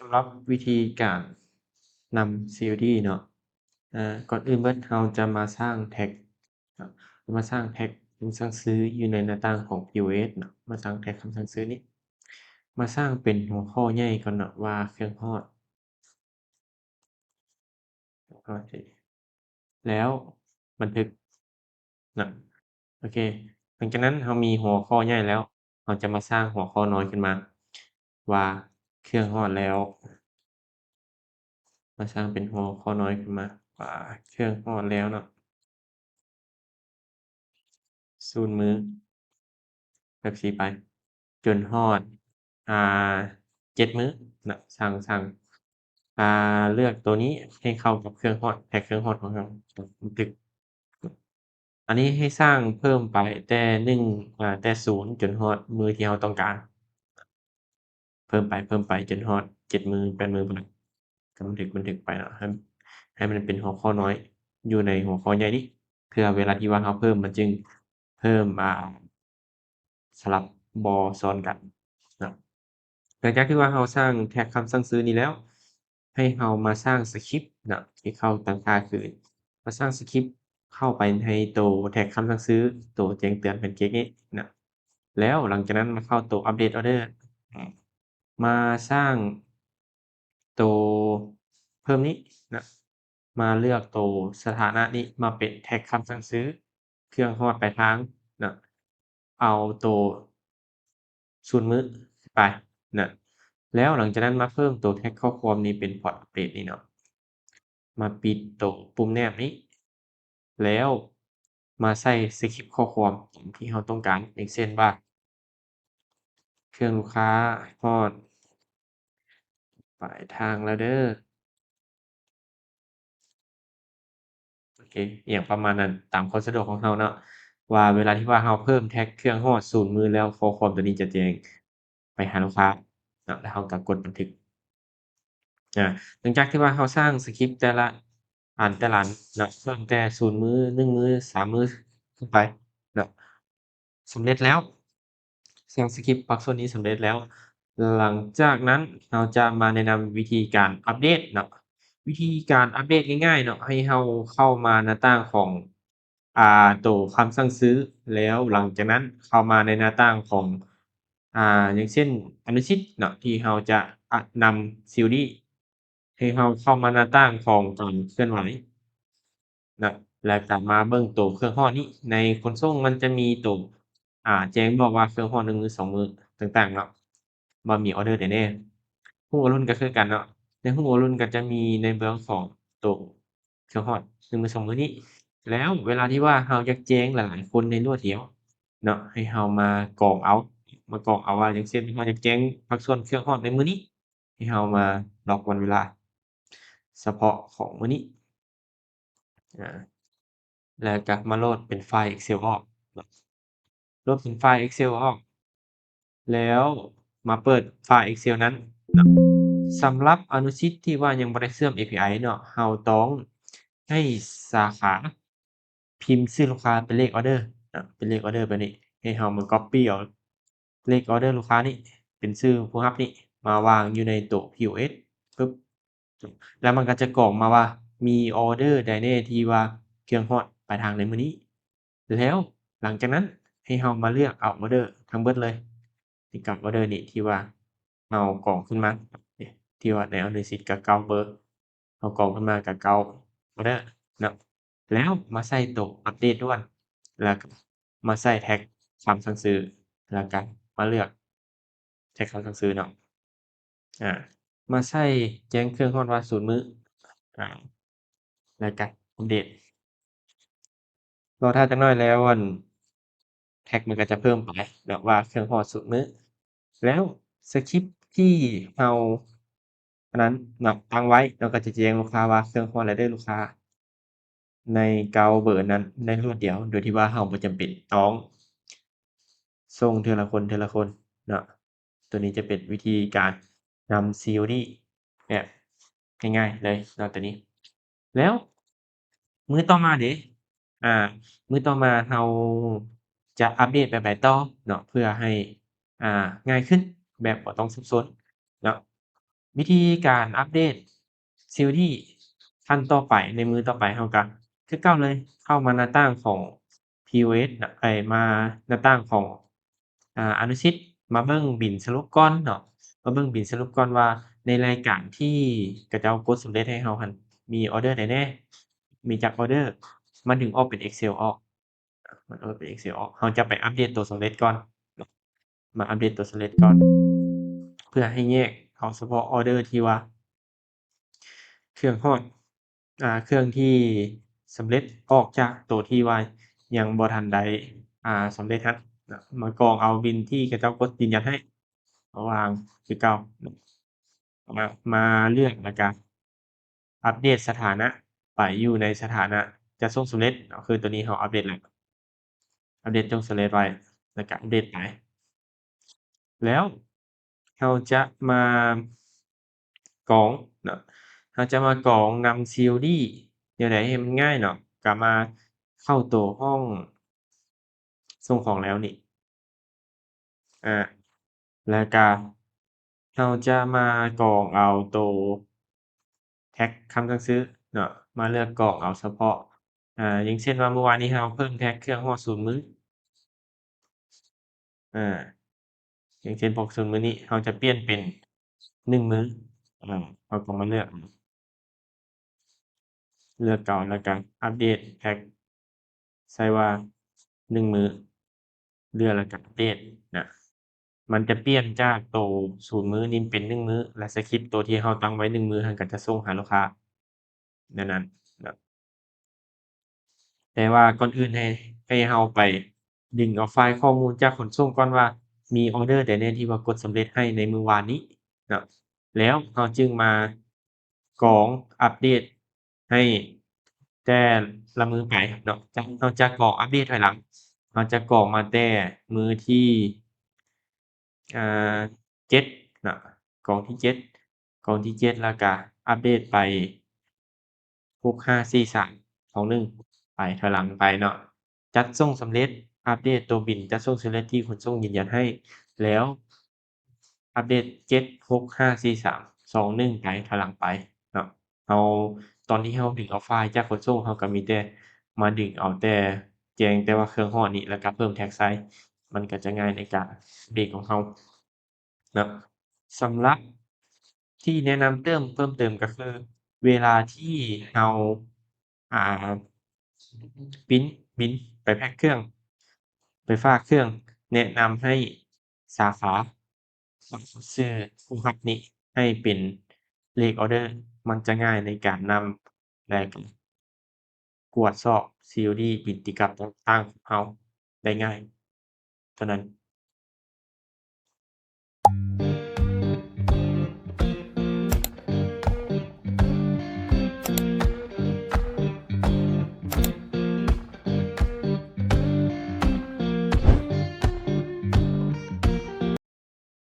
สำหรับวิธีการนำ COD เนาะก่อนอื่นเบิดเราจะมาสร้างแท็กเนาะมาสร้างแท็กคำสั่งซื้ออยู่ในหน้าต่างของ POS เนาะมาสร้างแท็กคำสั่งซื้อนี้มาสร้างเป็นหัวข้อใหญ่ก่อนเนาะว่าเครื่องฮอดแล้วบันทึกนะโอเคหลังจากนั้นเรามีหัวข้อใหญ่แล้วเราจะมาสร้างหัวข้อน้อยขึ้นมาว่าเครื่องฮอดแล้วมาสร้างเป็นหัวข้อน้อยขึ้นมาว่าเครื่องฮอดแล้วเนาะ0 มื้อแบบซี้ไปจนฮอดอ่า7 มื้อน่ะสั่งเลือกตัวนี้ให้เข้ากับเครื่องฮอดแท็กเครื่องฮอดของเราบันทึกอันนี้ให้สร้างเพิ่มไปแต่1แต่0จนฮอดมื้อที่เราต้องการเพิ่มไปจนฮอด7 มื้อ8 มื้อพุ่นน่ะก็บันทึกไปเนาะให้มันเป็นหัวข้อน้อยอยู่ในหัวข้อใหญ่นี้เพื่อเวลาที่ว่าเราเพิ่มมันจึงเพิ่มสลับบ่ซ้อนกันเนาะหลังจากที่ว่าเราสร้างแท็กคำสั่งซื้อนี้แล้วให้เรามาสร้างสกริปต์เนาะที่เราตั้งค่าคือมาสร้างสกริปต์เข้าไปในตัวแท็กคำสั่งซื้อตัวแจ้งเตือนเป็นเก๊กนี้เนาะแล้วหลังจากนั้นมาเข้าตัวอัปเดตออร์เดอร์อืมมาสร้างตัวเพิ่มนี้นะมาเลือกตัวสถานะนี้มาเป็นแท็กคำสั่งซื้อเครื่องฮอดปลายทางนะเอาตัว0 มื้อไปนะแล้วหลังจากนั้นมาเพิ่มตัวแท็กข้อความนี้เป็นพอร์ตอัปเดตนี่เนาะมาปิดตัวปุ่มแนบนี้แล้วมาใส่สกริปต์ข้อความตามที่เราต้องการอย่างเช่นว่าเครื่องลูกค้าฮอดปลายทางแล้วเด้อ โอเคอหยังประมาณนั้นตามความสะดวกของเราเนาะว่าเวลาที่ว่าเราเพิ่มแท็กเครื่องฮอด0 มื้อแล้วข้อความตัวนี้จะแจ้งไปหาลูกค้าเนาะแล้วเราก็กดบันทึกหลังจากที่ว่าเราสร้างสกริปต์แต่ละอันเนาะเริ่มแต่0 มื้อ1 มื้อ3 มื้อขึ้นไปเนาะสำเร็จแล้วสร้างสกริปต์บางส่วนนี้สำเร็จแล้วหลังจากนั้นเราจะมาแนะนำวิธีการอัปเดตเนาะ วิธีการอัปเดตง่ายๆเนาะให้เราเข้ามาหน้าต่างของตัวคำสั่งซื้อแล้วหลังจากนั้นเข้ามาในหน้าต่างของอย่างเช่นอนุชิตเนาะที่เราจะนำซีรีส์ให้เราเข้ามาหน้าต่างของการเคลื่อนไหวนะแล้วก็มาเบิ่งตัวเครื่องฮอดนี้ในขนส่งมันจะมีตัวแจ้งบอกว่าเครื่องฮอด1มื้อ2มื้อต่างๆเนาะว่ามีออร์เดอร์ใดแน่ฮู้อรุณก็คือกันเนาะ ในฮู้วอลลุ่นก็จะมีในเรื่องของตัวเครื่องฮอด1มื้อ2มื้อนี้แล้วเวลาที่ว่าเราอยากแจ้งหลายๆคนในรวดเดียวเนาะให้เรามากรองเอาว่าอย่างเช่นเราอยากแจ้งภาคส่วนเครื่องฮอดในมื้อนี้ให้เรามาล็อกวันเวลาเฉพาะของมื้อนี้อาแล้วก็มาโหลดเป็นไฟล์ Excel ออกเนาะโหลดเป็นไฟล์ Excel ออกแล้วมาเปิดไฟล์ Excel นั้นเนาะ สำหรับอนุชิตที่ว่ายังบ่ได้เชื่อม API เนาะเราต้องให้สาขาพิมพ์ชื่อลูกค้าเป็นเลขออร์เดอร์เป็นเลขออร์เดอร์แบบนี้ให้เรามาก๊อบปี้เอาเลขออร์เดอร์ลูกค้านี้เป็นชื่อผู้รับนี้มาวางอยู่ในตัว POS ปึ๊บแล้วมันก็จะกรอกมาว่ามีออร์เดอร์ใดแน่ที่ว่าเครื่องฮอดปลายทางในมื้อนี้แล้วหลังจากนั้นให้เรามาเลือกเอาออร์เดอร์ทั้งเบิดเลยที่กับออร์เดอร์นี้ที่ว่าเรากรอกขึ้นมานี่ ที่ว่าในอนุสิตก็เก่าเบอร์เอากรอกขึ้นมาก็เก่าบ่เด้อเนาะแล้วมาใส่ตัวอัปเดตด่วนแล้วก็มาใส่แท็กคำสั่งซื้อแล้วก็มาเลือกแท็กคำสั่งซื้อเนาะอามาใส่แจ้งเครื่องฮอดว่า0 มื้ออาแล้วก็อัปเดตรอท่าจักหน่อยแล้วแท็กมันก็จะเพิ่มไปแบบว่าเครื่องฮอด0 มื้อแล้วสกริปต์ที่เราอันนั้นแบบตั้งไว้เราก็จะแจ้งลูกค้าว่าเครื่องฮอดแล้วเด้อลูกค้า ในเกาเบอร์นั้นได้รวดเดียวโดยที่ว่าเราบ่จำเป็นต้องส่งทีละคนเนาะตัวนี้จะเป็นวิธีการนำ COD แบบง่ายๆเลยเนาะตัวนี้แล้วมื้อต่อมาเดะอ่ามื้อต่อมาเราจะอัปเดตแบบใดต่อเนาะเพื่อให้ง่ายขึ้นแบบบ่ต้องสับสนเนาะ วิธีการอัปเดต COD ขั้นต่อไปในมื้อต่อไปเราก็คือเก่าเลยเข้ามาหน้าต่างของ POS น่ะมาหน้าต่างของอนุชิตมาเบิ่งบิลสรุปก่อนเนาะมาเบิ่งบิลสรุปก่อนว่าในรายการที่เขาเจ้ากดสำเร็จให้เราหั้นมีออร์เดอร์ใดแหน่มีจักออร์เดอร์มันถึงออกเป็น Excel ออกมันออกเป็น Excel ออกเราจะไปอัปเดตตัวสำเร็จก่อนเนาะมาอัปเดตตัวสำเร็จก่อนเพื่อให้แยกเอาเฉพาะออร์เดอร์ที่ว่า เครื่องฮอดเครื่องที่สำเร็จออกจากตัวที่ว่ายังบ่ทันได้สำเร็จครับมากรองเอาบิลที่เขาเจ้ากดยืนยันให้มาวางคือเก่ามาเลือกแล้วก็อัปเดตสถานะไปอยู่ในสถานะจะส่งสำเร็จก็คือตัวนี้เราอัปเดตแล้วอัปเดตจงสำเร็จไว้แล้วก็อัปเดตไปแล้วเราจะมากรองเนาะ เราจะมากรองนำ COD แนวใดให้มันง่ายเนาะก็มาเข้าตัวห้องส่งของแล้วนี่อาแล้วก็เราจะมากรองเอาตัวแท็กคำสั่งซื้อเนาะมาเลือกกรองเอาเฉพาะอย่างเช่นว่าเมื่อวานนี้เราเพิ่มแท็กเครื่องฮอด0มื้ออาอย่างเช่นพวก0มื้อนี้เราจะเปลี่ยนเป็น1มื้อเราก็มาเลือกเก่าแล้วก็อัปเดตแท็กใส่ว่า1มื้อเลือกแล้วก็อัปเดตน่ะ มันจะเปลี่ยนจากตัว0มื้อนี้เป็น1มื้อและสกริปต์ตัวที่เราตั้งไว้1มื้อหั้นก็จะส่งหาลูกค้าแนวนั้นเนาะแต่ว่าก่อนอื่นให้เราไปดึงเอาไฟล์ข้อมูลจากขนส่งก่อนว่ามีออร์เดอร์ใดแหน่ที่ว่ากดสำเร็จให้ในมื้อวานนี้เนาะแล้วเราจึงมากรองอัปเดตให้แต่ละมื้อไปเนาะเราจะกรอกอัปเดตถอยหลังเราจะกรอกมาแต่มื้อที่ อ่า7เนาะกล่องที่7กล่องที่7แล้วก็อัปเดตไป6 5 4 3 2 1ไปถอยหลังไปเนาะจัดส่งสำเร็จอัปเดตตัวบิลจัดส่งสำเร็จที่ขนส่งยืนยันให้แล้วอัปเดต7 6 5 4 3 2 1ไปถอยหลังไปเนาะเราตอนที่เราดึงเอาไฟล์จากขนส่งเราก็มีแต่มาดึงเอาแต่แจ้งแต่ว่าเครื่องฮอดนี้แล้วก็เพิ่ม tag size มันก็จะง่ายในการเบรกของเรา เนาะสำหรับที่แนะนำเพิ่มเติมก็คือเวลาที่เราอ่าพรินต์ไปแพ็กเครื่องไปฝากเครื่องแนะนำให้สาขาชื่อผู้รับนี้ให้เป็นเลขออร์เดอร์มันจะง่ายในการนำและก็ตรวจสอบ COD บิลติดกลับต่างๆของเราได้ง่ายเท่านั้น